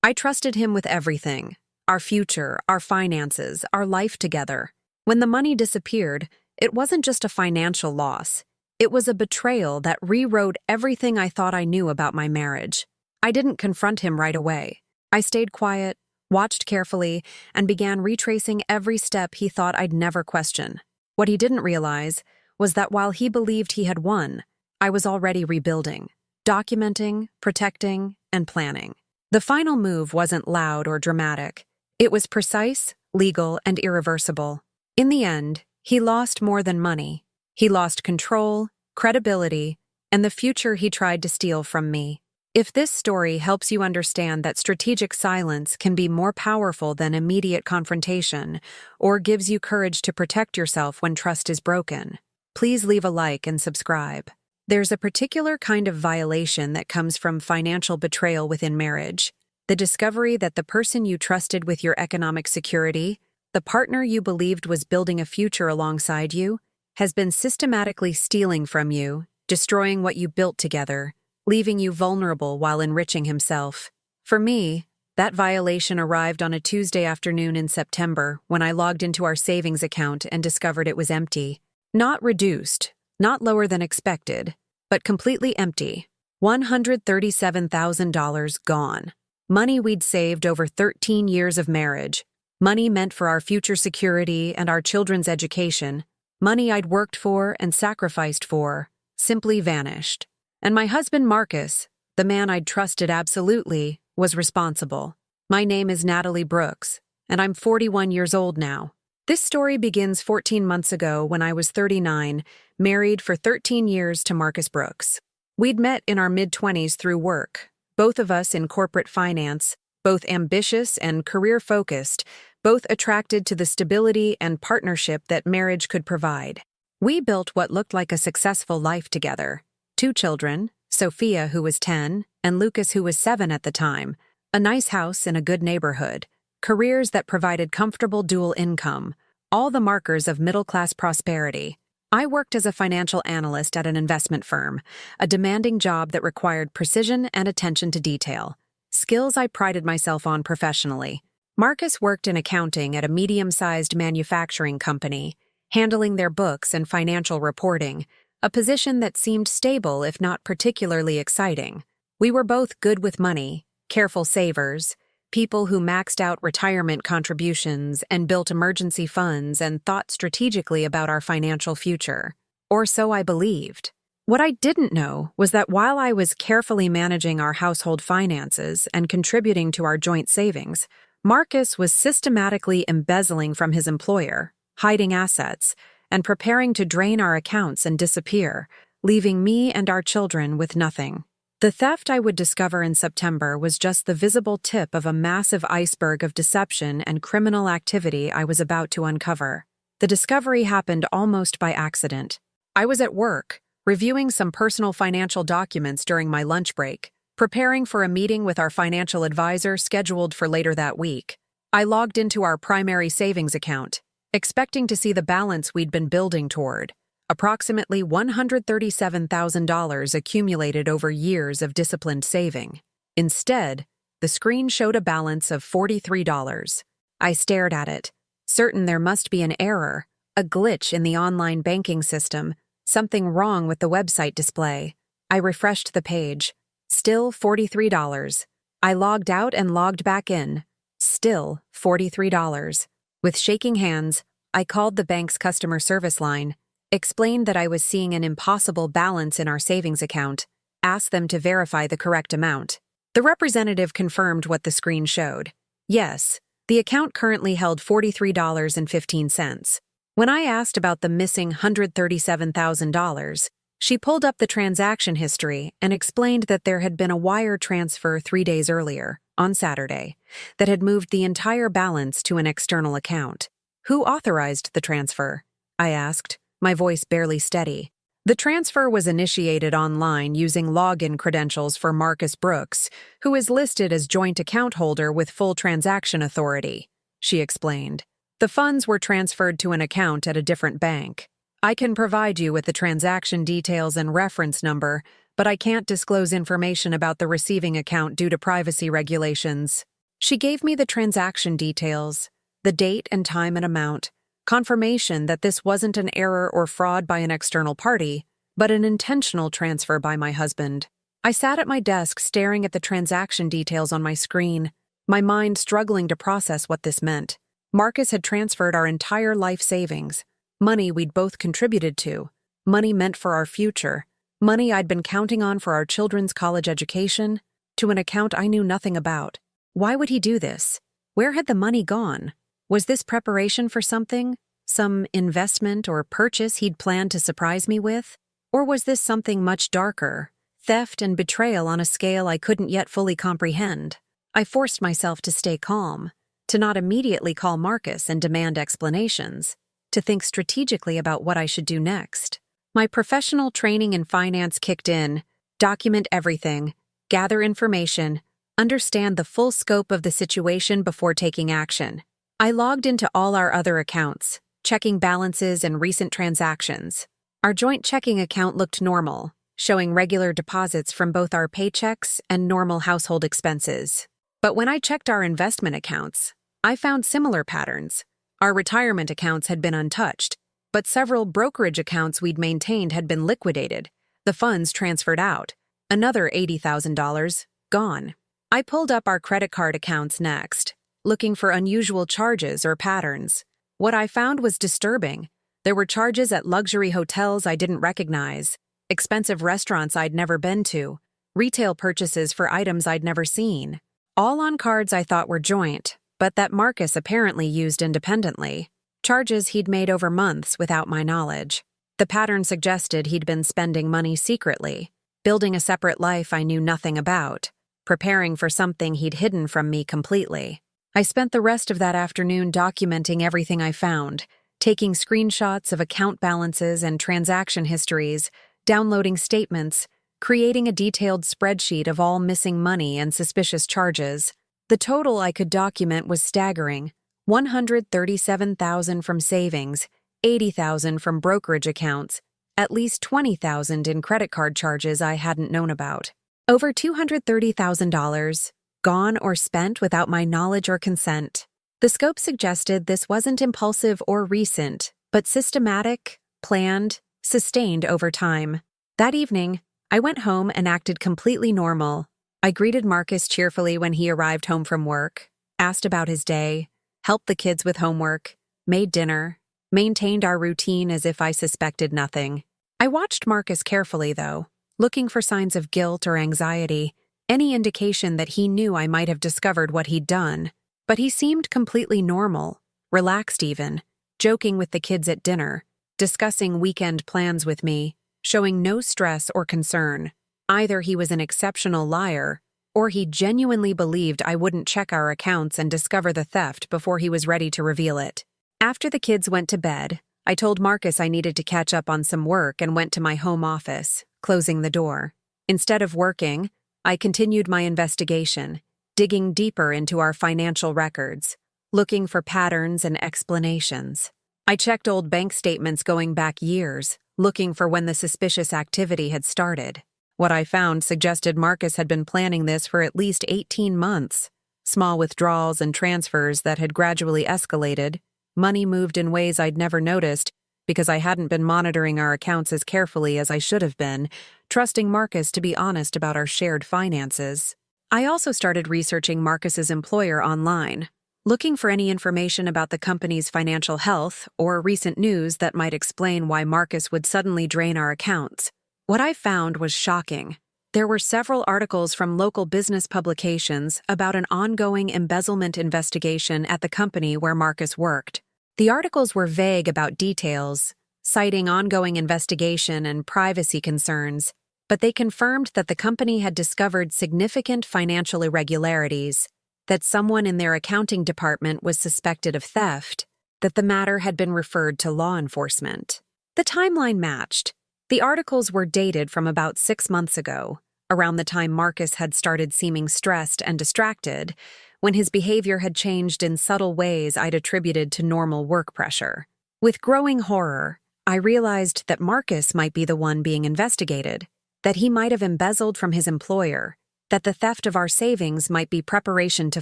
I trusted him with everything: our future, our finances, our life together. When the money disappeared, it wasn't just a financial loss. It was a betrayal that rewrote everything I thought I knew about my marriage. I didn't confront him right away. I stayed quiet, watched carefully, and began retracing every step he thought I'd never question. What he didn't realize was that while he believed he had won, I was already rebuilding, documenting, protecting, and planning. The final move wasn't loud or dramatic. It was precise, legal, and irreversible. In the end, he lost more than money. He lost control, credibility, and the future he tried to steal from me. If this story helps you understand that strategic silence can be more powerful than immediate confrontation, or gives you courage to protect yourself when trust is broken, please leave a like and subscribe. There's a particular kind of violation that comes from financial betrayal within marriage. The discovery that the person you trusted with your economic security, the partner you believed was building a future alongside you, has been systematically stealing from you, destroying what you built together, leaving you vulnerable while enriching himself. For me, that violation arrived on a Tuesday afternoon in September when I logged into our savings account and discovered it was empty. Not reduced, not lower than expected, but completely empty. $137,000 gone. Money we'd saved over 13 years of marriage. Money meant for our future security and our children's education. Money I'd worked for and sacrificed for, simply vanished. And my husband Marcus, the man I'd trusted absolutely, was responsible. My name is Natalie Brooks, and I'm 41 years old now. This story begins 14 months ago when I was 39, married for 13 years to Marcus Brooks. We'd met in our mid-20s through work, both of us in corporate finance, both ambitious and career-focused, both attracted to the stability and partnership that marriage could provide. We built what looked like a successful life together. 2 children, Sophia, who was 10, and Lucas, who was 7 at the time, a nice house in a good neighborhood, careers that provided comfortable dual income, all the markers of middle-class prosperity. I worked as a financial analyst at an investment firm, a demanding job that required precision and attention to detail, skills I prided myself on professionally. Marcus worked in accounting at a medium-sized manufacturing company, handling their books and financial reporting, a position that seemed stable if not particularly exciting. We were both good with money, careful savers, people who maxed out retirement contributions and built emergency funds and thought strategically about our financial future. Or so I believed. What I didn't know was that while I was carefully managing our household finances and contributing to our joint savings, Marcus was systematically embezzling from his employer, hiding assets, and preparing to drain our accounts and disappear, leaving me and our children with nothing. The theft I would discover in September was just the visible tip of a massive iceberg of deception and criminal activity I was about to uncover. The discovery happened almost by accident. I was at work, reviewing some personal financial documents during my lunch break, preparing for a meeting with our financial advisor scheduled for later that week. I logged into our primary savings account, expecting to see the balance we'd been building toward, approximately $137,000 accumulated over years of disciplined saving. Instead, the screen showed a balance of $43. I stared at it, certain there must be an error, a glitch in the online banking system, something wrong with the website display. I refreshed the page. Still $43. I logged out and logged back in. Still $43. With shaking hands, I called the bank's customer service line, explained that I was seeing an impossible balance in our savings account, asked them to verify the correct amount. The representative confirmed what the screen showed. Yes, the account currently held $43.15. When I asked about the missing $137,000, she pulled up the transaction history and explained that there had been a wire transfer 3 days earlier, on Saturday, that had moved the entire balance to an external account. Who authorized the transfer? I asked, my voice barely steady. The transfer was initiated online using login credentials for Marcus Brooks, who is listed as joint account holder with full transaction authority, she explained. The funds were transferred to an account at a different bank. I can provide you with the transaction details and reference number, but I can't disclose information about the receiving account due to privacy regulations, She gave me the transaction details, the date and time and amount, confirmation that this wasn't an error or fraud by an external party, but an intentional transfer by my husband. I sat at my desk staring at the transaction details on my screen, my mind struggling to process what this meant. Marcus had transferred our entire life savings, money we'd both contributed to, money meant for our future, money I'd been counting on for our children's college education, to an account I knew nothing about. Why would he do this? Where had the money gone? Was this preparation for something? Some investment or purchase he'd planned to surprise me with? Or was this something much darker? Theft and betrayal on a scale I couldn't yet fully comprehend. I forced myself to stay calm, to not immediately call Marcus and demand explanations, to think strategically about what I should do next. My professional training in finance kicked in. Document everything, gather information, understand the full scope of the situation before taking action. I logged into all our other accounts, checking balances and recent transactions. Our joint checking account looked normal, showing regular deposits from both our paychecks and normal household expenses. But when I checked our investment accounts, I found similar patterns. Our retirement accounts had been untouched, but several brokerage accounts we'd maintained had been liquidated, the funds transferred out, another $80,000 gone. I pulled up our credit card accounts next, looking for unusual charges or patterns. What I found was disturbing. There were charges at luxury hotels I didn't recognize, expensive restaurants I'd never been to, retail purchases for items I'd never seen. All on cards I thought were joint, but that Marcus apparently used independently. Charges he'd made over months without my knowledge. The pattern suggested he'd been spending money secretly, building a separate life I knew nothing about, preparing for something he'd hidden from me completely. I spent the rest of that afternoon documenting everything I found, taking screenshots of account balances and transaction histories, downloading statements, creating a detailed spreadsheet of all missing money and suspicious charges. The total I could document was staggering: $137,000 from savings, $80,000 from brokerage accounts, at least $20,000 in credit card charges I hadn't known about. Over $230,000 gone or spent without my knowledge or consent. The scope suggested this wasn't impulsive or recent, but systematic, planned, sustained over time. That evening, I went home and acted completely normal. I greeted Marcus cheerfully when he arrived home from work, asked about his day, helped the kids with homework, made dinner, maintained our routine as if I suspected nothing. I watched Marcus carefully, though, looking for signs of guilt or anxiety, any indication that he knew I might have discovered what he'd done. But he seemed completely normal, relaxed even, joking with the kids at dinner, discussing weekend plans with me, showing no stress or concern. Either he was an exceptional liar, or he genuinely believed I wouldn't check our accounts and discover the theft before he was ready to reveal it. After the kids went to bed, I told Marcus I needed to catch up on some work and went to my home office, closing the door. Instead of working, I continued my investigation, digging deeper into our financial records, looking for patterns and explanations. I checked old bank statements going back years, looking for when the suspicious activity had started. What I found suggested Marcus had been planning this for at least 18 months. Small withdrawals and transfers that had gradually escalated, money moved in ways I'd never noticed because I hadn't been monitoring our accounts as carefully as I should have been, trusting Marcus to be honest about our shared finances. I also started researching Marcus's employer online, looking for any information about the company's financial health or recent news that might explain why Marcus would suddenly drain our accounts. What I found was shocking. There were several articles from local business publications about an ongoing embezzlement investigation at the company where Marcus worked. The articles were vague about details, citing ongoing investigation and privacy concerns, but they confirmed that the company had discovered significant financial irregularities, that someone in their accounting department was suspected of theft, that the matter had been referred to law enforcement. The timeline matched. The articles were dated from about 6 months ago, around the time Marcus had started seeming stressed and distracted, when his behavior had changed in subtle ways I'd attributed to normal work pressure. With growing horror, I realized that Marcus might be the one being investigated, that he might have embezzled from his employer, that the theft of our savings might be preparation to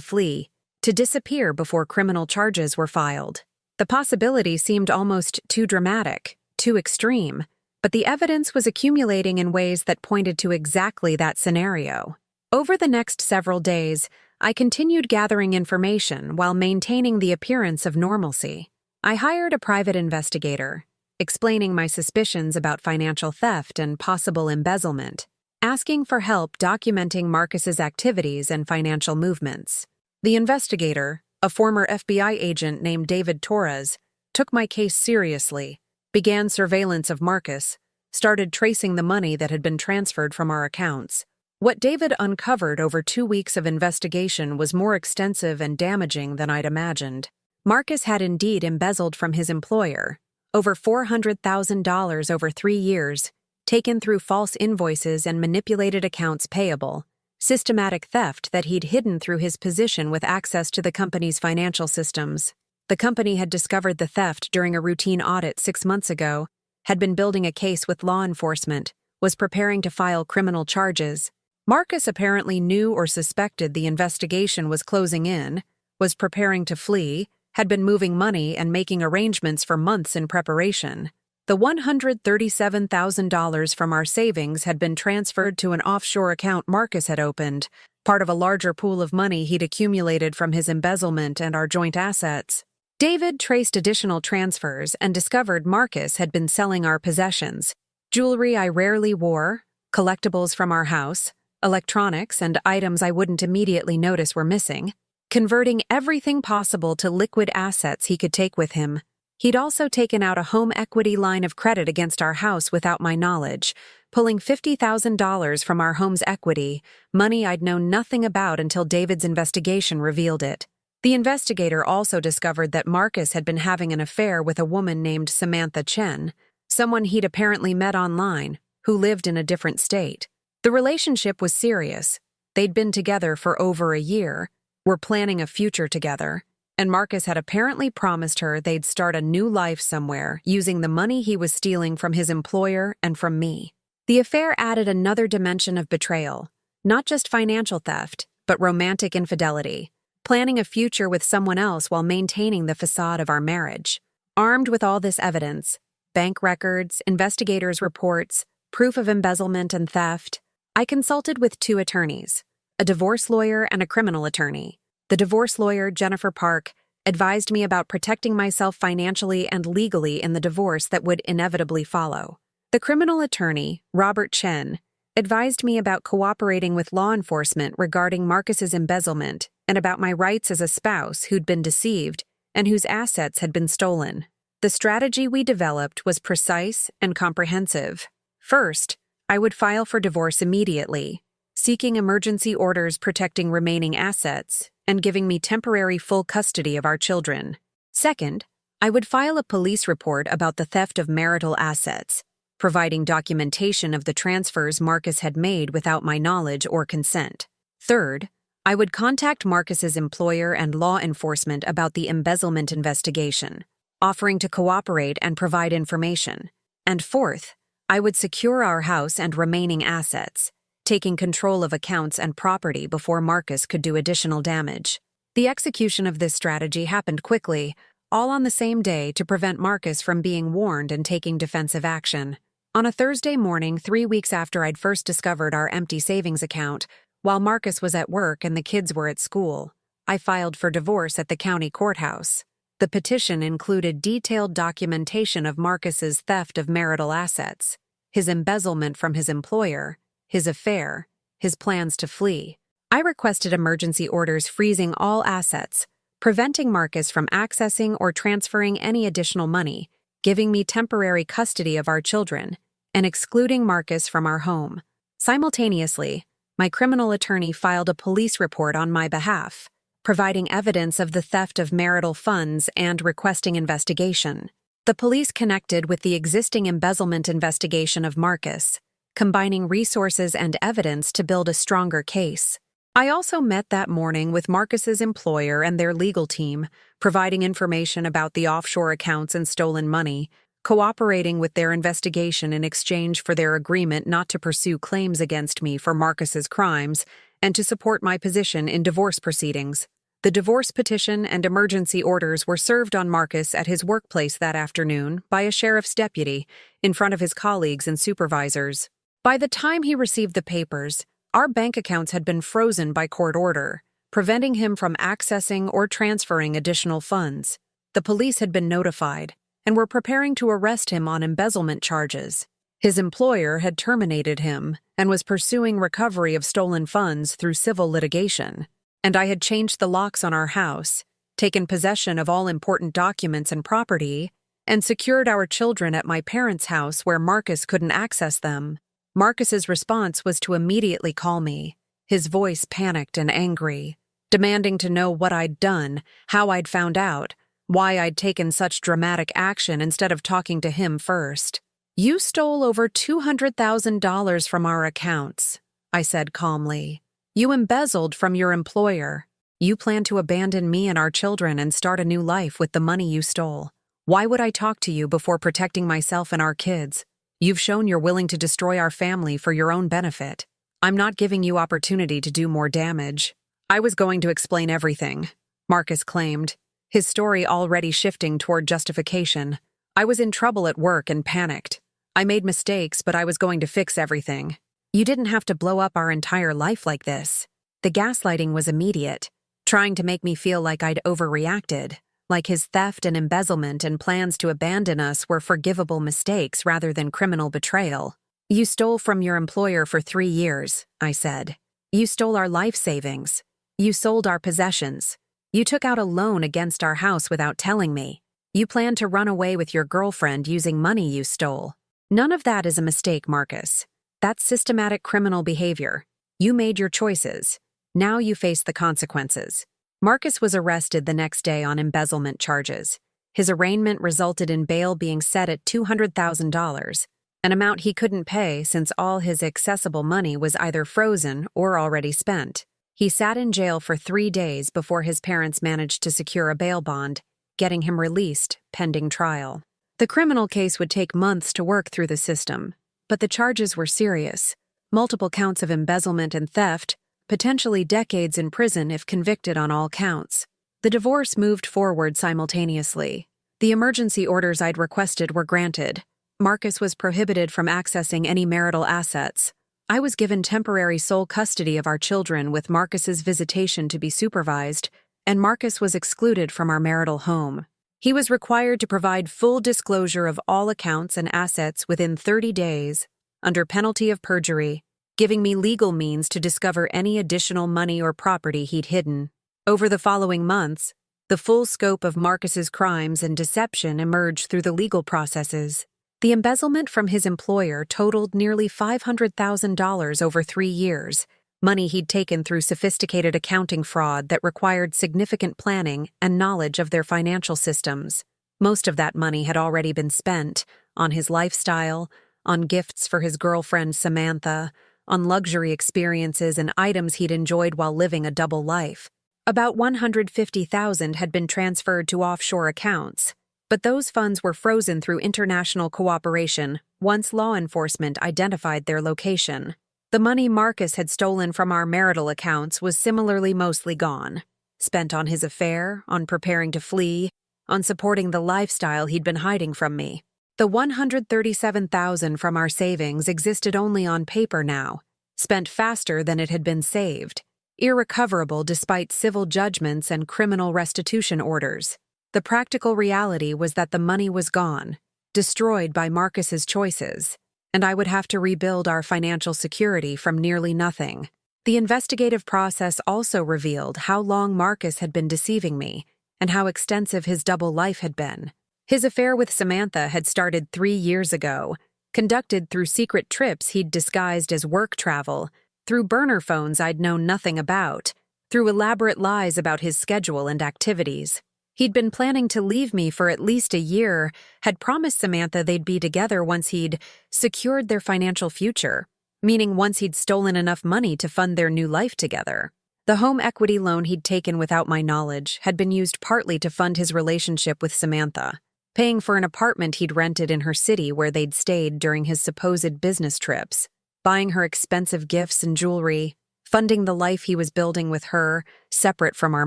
flee, to disappear before criminal charges were filed. The possibility seemed almost too dramatic, too extreme, but the evidence was accumulating in ways that pointed to exactly that scenario. Over the next several days, I continued gathering information while maintaining the appearance of normalcy. I hired a private investigator, explaining my suspicions about financial theft and possible embezzlement, asking for help documenting Marcus's activities and financial movements. The investigator, a former FBI agent named David Torres, took my case seriously, began surveillance of Marcus, started tracing the money that had been transferred from our accounts. What David uncovered over 2 weeks of investigation was more extensive and damaging than I'd imagined. Marcus had indeed embezzled from his employer, over $400,000 over 3 years, taken through false invoices and manipulated accounts payable, systematic theft that he'd hidden through his position with access to the company's financial systems. The company had discovered the theft during a routine audit 6 months ago, had been building a case with law enforcement, was preparing to file criminal charges. Marcus apparently knew or suspected the investigation was closing in, was preparing to flee, had been moving money and making arrangements for months in preparation. The $137,000 from our savings had been transferred to an offshore account Marcus had opened, part of a larger pool of money he'd accumulated from his embezzlement and our joint assets. David traced additional transfers and discovered Marcus had been selling our possessions, jewelry I rarely wore, collectibles from our house, electronics, and items I wouldn't immediately notice were missing, converting everything possible to liquid assets he could take with him. He'd also taken out a home equity line of credit against our house without my knowledge, pulling $50,000 from our home's equity, money I'd known nothing about until David's investigation revealed it. The investigator also discovered that Marcus had been having an affair with a woman named Samantha Chen, someone he'd apparently met online, who lived in a different state. The relationship was serious. They'd been together for over a year, were planning a future together, and Marcus had apparently promised her they'd start a new life somewhere using the money he was stealing from his employer and from me. The affair added another dimension of betrayal, not just financial theft, but romantic infidelity, planning a future with someone else while maintaining the facade of our marriage. Armed with all this evidence, bank records, investigators' reports, proof of embezzlement and theft, I consulted with 2 attorneys, a divorce lawyer and a criminal attorney. The divorce lawyer, Jennifer Park, advised me about protecting myself financially and legally in the divorce that would inevitably follow. The criminal attorney, Robert Chen, advised me about cooperating with law enforcement regarding Marcus's embezzlement and about my rights as a spouse who'd been deceived and whose assets had been stolen. The strategy we developed was precise and comprehensive. First, I would file for divorce immediately, seeking emergency orders protecting remaining assets and giving me temporary full custody of our children. Second, I would file a police report about the theft of marital assets, providing documentation of the transfers Marcus had made without my knowledge or consent. Third, I would contact Marcus's employer and law enforcement about the embezzlement investigation, offering to cooperate and provide information. And fourth, I would secure our house and remaining assets, taking control of accounts and property before Marcus could do additional damage. The execution of this strategy happened quickly, all on the same day to prevent Marcus from being warned and taking defensive action. On a Thursday morning, 3 weeks after I'd first discovered our empty savings account, while Marcus was at work and the kids were at school, I filed for divorce at the county courthouse. The petition included detailed documentation of Marcus's theft of marital assets, his embezzlement from his employer, his affair, his plans to flee. I requested emergency orders freezing all assets, preventing Marcus from accessing or transferring any additional money, giving me temporary custody of our children, and excluding Marcus from our home. Simultaneously, my criminal attorney filed a police report on my behalf, providing evidence of the theft of marital funds and requesting investigation. The police connected with the existing embezzlement investigation of Marcus, combining resources and evidence to build a stronger case. I also met that morning with Marcus's employer and their legal team, providing information about the offshore accounts and stolen money, cooperating with their investigation in exchange for their agreement not to pursue claims against me for Marcus's crimes, and to support my position in divorce proceedings. The divorce petition and emergency orders were served on Marcus at his workplace that afternoon by a sheriff's deputy in front of his colleagues and supervisors. By the time he received the papers, our bank accounts had been frozen by court order, preventing him from accessing or transferring additional funds. The police had been notified and were preparing to arrest him on embezzlement charges. His employer had terminated him and was pursuing recovery of stolen funds through civil litigation. And I had changed the locks on our house, taken possession of all important documents and property, and secured our children at my parents' house where Marcus couldn't access them. Marcus's response was to immediately call me, his voice panicked and angry, demanding to know what I'd done, how I'd found out, why I'd taken such dramatic action instead of talking to him first. "You stole over $200,000 from our accounts," I said calmly. "You embezzled from your employer. You plan to abandon me and our children and start a new life with the money you stole. Why would I talk to you before protecting myself and our kids? You've shown you're willing to destroy our family for your own benefit. I'm not giving you opportunity to do more damage." I was going to explain everything, Marcus claimed, his story already shifting toward justification. I was in trouble at work and panicked. I made mistakes, but I was going to fix everything. "You didn't have to blow up our entire life like this." The gaslighting was immediate, trying to make me feel like I'd overreacted, like his theft and embezzlement and plans to abandon us were forgivable mistakes rather than criminal betrayal. "You stole from your employer for 3 years," I said. "You stole our life savings. You sold our possessions. You took out a loan against our house without telling me. You planned to run away with your girlfriend using money you stole. None of that is a mistake, Marcus. That's systematic criminal behavior. You made your choices. Now you face the consequences." Marcus was arrested the next day on embezzlement charges. His arraignment resulted in bail being set at $200,000, an amount he couldn't pay since all his accessible money was either frozen or already spent. He sat in jail for 3 days before his parents managed to secure a bail bond, getting him released pending trial. The criminal case would take months to work through the system, but the charges were serious. Multiple counts of embezzlement and theft, potentially decades in prison if convicted on all counts. The divorce moved forward simultaneously. The emergency orders I'd requested were granted. Marcus was prohibited from accessing any marital assets. I was given temporary sole custody of our children with Marcus's visitation to be supervised, and Marcus was excluded from our marital home. He was required to provide full disclosure of all accounts and assets within 30 days, under penalty of perjury, giving me legal means to discover any additional money or property he'd hidden. Over the following months, the full scope of Marcus's crimes and deception emerged through the legal processes. The embezzlement from his employer totaled nearly $500,000 over 3 years, money he'd taken through sophisticated accounting fraud that required significant planning and knowledge of their financial systems. Most of that money had already been spent on his lifestyle, on gifts for his girlfriend Samantha, on luxury experiences and items he'd enjoyed while living a double life. About $150,000 had been transferred to offshore accounts, but those funds were frozen through international cooperation once law enforcement identified their location. The money Marcus had stolen from our marital accounts was similarly mostly gone, spent on his affair, on preparing to flee, on supporting the lifestyle he'd been hiding from me. The $137,000 from our savings existed only on paper now, spent faster than it had been saved, irrecoverable despite civil judgments and criminal restitution orders. The practical reality was that the money was gone, destroyed by Marcus's choices, and I would have to rebuild our financial security from nearly nothing. The investigative process also revealed how long Marcus had been deceiving me and how extensive his double life had been. His affair with Samantha had started 3 years ago, conducted through secret trips he'd disguised as work travel, through burner phones I'd known nothing about, through elaborate lies about his schedule and activities. He'd been planning to leave me for at least a year, had promised Samantha they'd be together once he'd secured their financial future, meaning once he'd stolen enough money to fund their new life together. The home equity loan he'd taken without my knowledge had been used partly to fund his relationship with Samantha, paying for an apartment he'd rented in her city where they'd stayed during his supposed business trips, buying her expensive gifts and jewelry, funding the life he was building with her, separate from our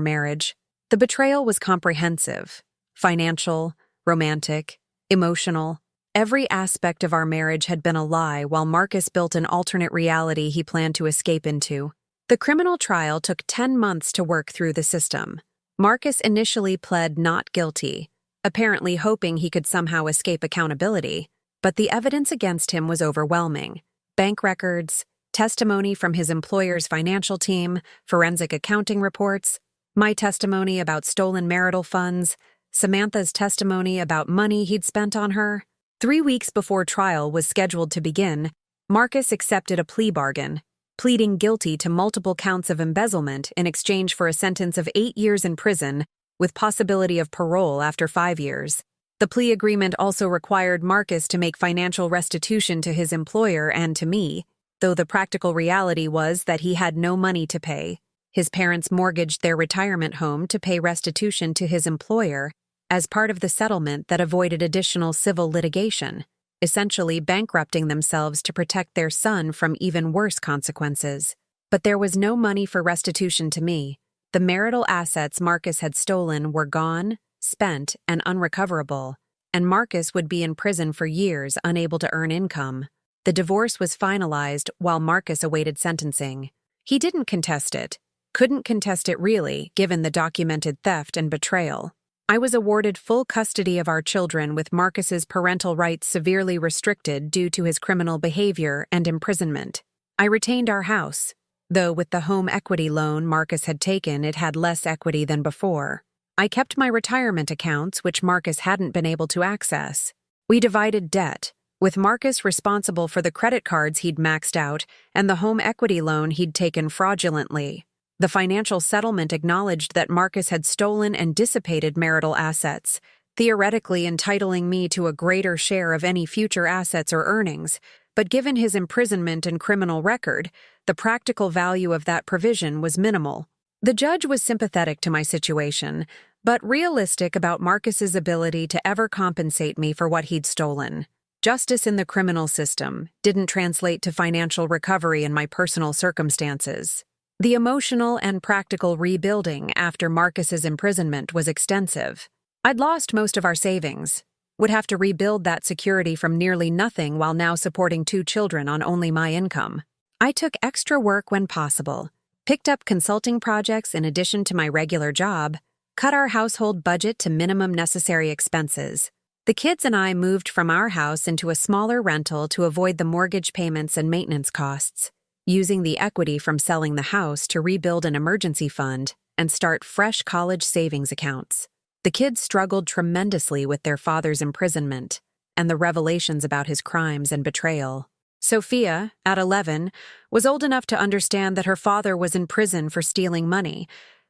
marriage. The betrayal was comprehensive: financial, romantic, emotional. Every aspect of our marriage had been a lie while Marcus built an alternate reality he planned to escape into. The criminal trial took 10 months to work through the system. Marcus initially pled not guilty, apparently hoping he could somehow escape accountability, but the evidence against him was overwhelming. Bank records, testimony from his employer's financial team, forensic accounting reports, my testimony about stolen marital funds, Samantha's testimony about money he'd spent on her. 3 weeks before trial was scheduled to begin, Marcus accepted a plea bargain, pleading guilty to multiple counts of embezzlement in exchange for a sentence of 8 years in prison, with possibility of parole after 5 years. The plea agreement also required Marcus to make financial restitution to his employer and to me, though the practical reality was that he had no money to pay. His parents mortgaged their retirement home to pay restitution to his employer as part of the settlement that avoided additional civil litigation, essentially bankrupting themselves to protect their son from even worse consequences. But there was no money for restitution to me. The marital assets Marcus had stolen were gone, spent, and unrecoverable, and Marcus would be in prison for years, unable to earn income. The divorce was finalized while Marcus awaited sentencing. He didn't contest it, couldn't contest it really, given the documented theft and betrayal. I was awarded full custody of our children with Marcus's parental rights severely restricted due to his criminal behavior and imprisonment. I retained our house, though with the home equity loan Marcus had taken, it had less equity than before. I kept my retirement accounts, which Marcus hadn't been able to access. We divided debt, with Marcus responsible for the credit cards he'd maxed out and the home equity loan he'd taken fraudulently. The financial settlement acknowledged that Marcus had stolen and dissipated marital assets, theoretically entitling me to a greater share of any future assets or earnings, but given his imprisonment and criminal record, the practical value of that provision was minimal. The judge was sympathetic to my situation, but realistic about Marcus's ability to ever compensate me for what he'd stolen. Justice in the criminal system didn't translate to financial recovery in my personal circumstances. The emotional and practical rebuilding after Marcus's imprisonment was extensive. I'd lost most of our savings, would have to rebuild that security from nearly nothing while now supporting 2 children on only my income. I took extra work when possible, picked up consulting projects in addition to my regular job, cut our household budget to minimum necessary expenses. The kids and I moved from our house into a smaller rental to avoid the mortgage payments and maintenance costs, using the equity from selling the house to rebuild an emergency fund and start fresh college savings accounts. The kids struggled tremendously with their father's imprisonment and the revelations about his crimes and betrayal. Sophia, at 11, was old enough to understand that her father was in prison for stealing money,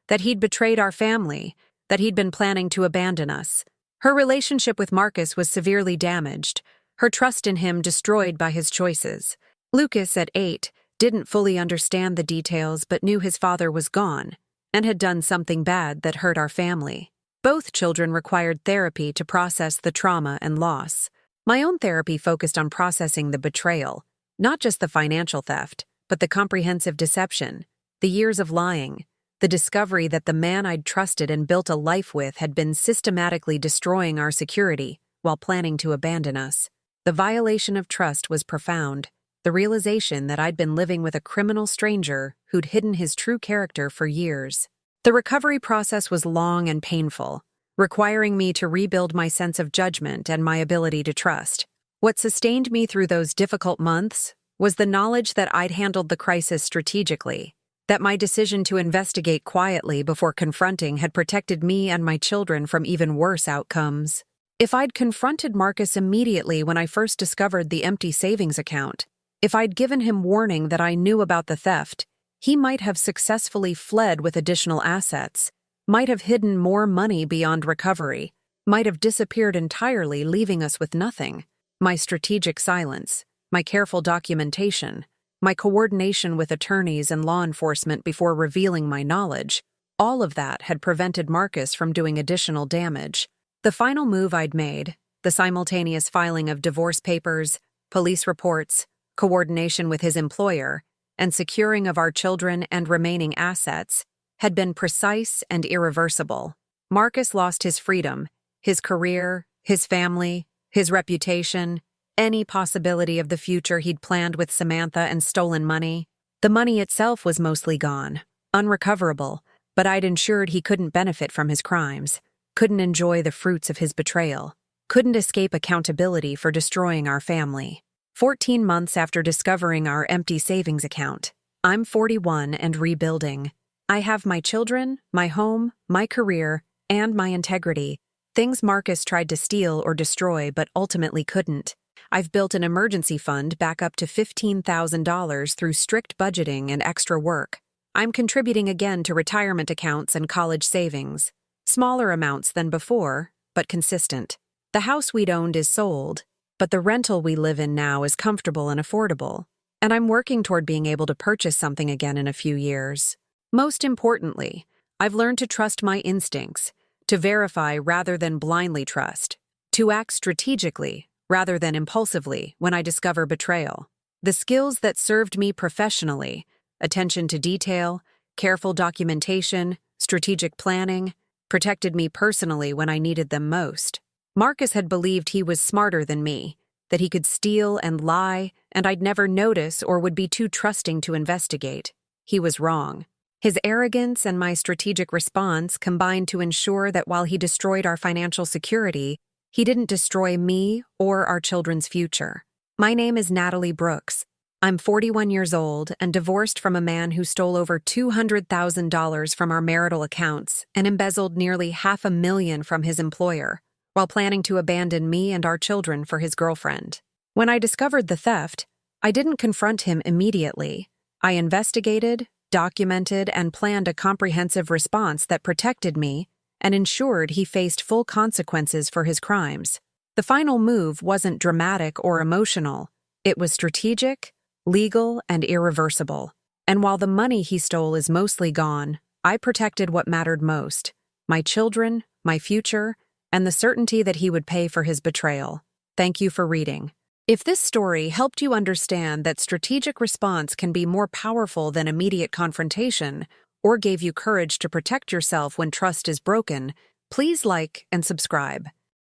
that he'd betrayed our family, that he'd been planning to abandon us. Her relationship with Marcus was severely damaged, her trust in him destroyed by his choices. Lucas, at 8, didn't fully understand the details but knew his father was gone and had done something bad that hurt our family. Both children required therapy to process the trauma and loss. My own therapy focused on processing the betrayal, not just the financial theft, but the comprehensive deception, the years of lying, the discovery that the man I'd trusted and built a life with had been systematically destroying our security while planning to abandon us. The violation of trust was profound. The realization that I'd been living with a criminal stranger who'd hidden his true character for years. The recovery process was long and painful, requiring me to rebuild my sense of judgment and my ability to trust. What sustained me through those difficult months was the knowledge that I'd handled the crisis strategically, that my decision to investigate quietly before confronting had protected me and my children from even worse outcomes. If I'd confronted Marcus immediately when I first discovered the empty savings account, if I'd given him warning that I knew about the theft, he might have successfully fled with additional assets, might have hidden more money beyond recovery, might have disappeared entirely, leaving us with nothing. My strategic silence, my careful documentation, my coordination with attorneys and law enforcement before revealing my knowledge, all of that had prevented Marcus from doing additional damage. The final move I'd made, the simultaneous filing of divorce papers, police reports, coordination with his employer, and securing of our children and remaining assets had been precise and irreversible. Marcus lost his freedom, his career, his family, his reputation, any possibility of the future he'd planned with Samantha and stolen money. The money itself was mostly gone, unrecoverable, but I'd ensured he couldn't benefit from his crimes, couldn't enjoy the fruits of his betrayal, couldn't escape accountability for destroying our family. 14 months after discovering our empty savings account, I'm 41 and rebuilding. I have my children, my home, my career, and my integrity, things Marcus tried to steal or destroy but ultimately couldn't. I've built an emergency fund back up to $15,000 through strict budgeting and extra work. I'm contributing again to retirement accounts and college savings. Smaller amounts than before, but consistent. The house we'd owned is sold, but the rental we live in now is comfortable and affordable, and I'm working toward being able to purchase something again in a few years. Most importantly, I've learned to trust my instincts, to verify rather than blindly trust, to act strategically rather than impulsively when I discover betrayal. The skills that served me professionally, attention to detail, careful documentation, strategic planning, protected me personally when I needed them most. Marcus had believed he was smarter than me, that he could steal and lie, and I'd never notice or would be too trusting to investigate. He was wrong. His arrogance and my strategic response combined to ensure that while he destroyed our financial security, he didn't destroy me or our children's future. My name is Natalie Brooks. I'm 41 years old and divorced from a man who stole over $200,000 from our marital accounts and embezzled nearly $500,000 from his employer, while planning to abandon me and our children for his girlfriend. When I discovered the theft, I didn't confront him immediately. I investigated, documented, and planned a comprehensive response that protected me and ensured he faced full consequences for his crimes. The final move wasn't dramatic or emotional. It was strategic, legal, and irreversible. And while the money he stole is mostly gone, I protected what mattered most: my children, my future, and the certainty that he would pay for his betrayal. Thank you for reading. If this story helped you understand that strategic response can be more powerful than immediate confrontation, or gave you courage to protect yourself when trust is broken, please like and subscribe.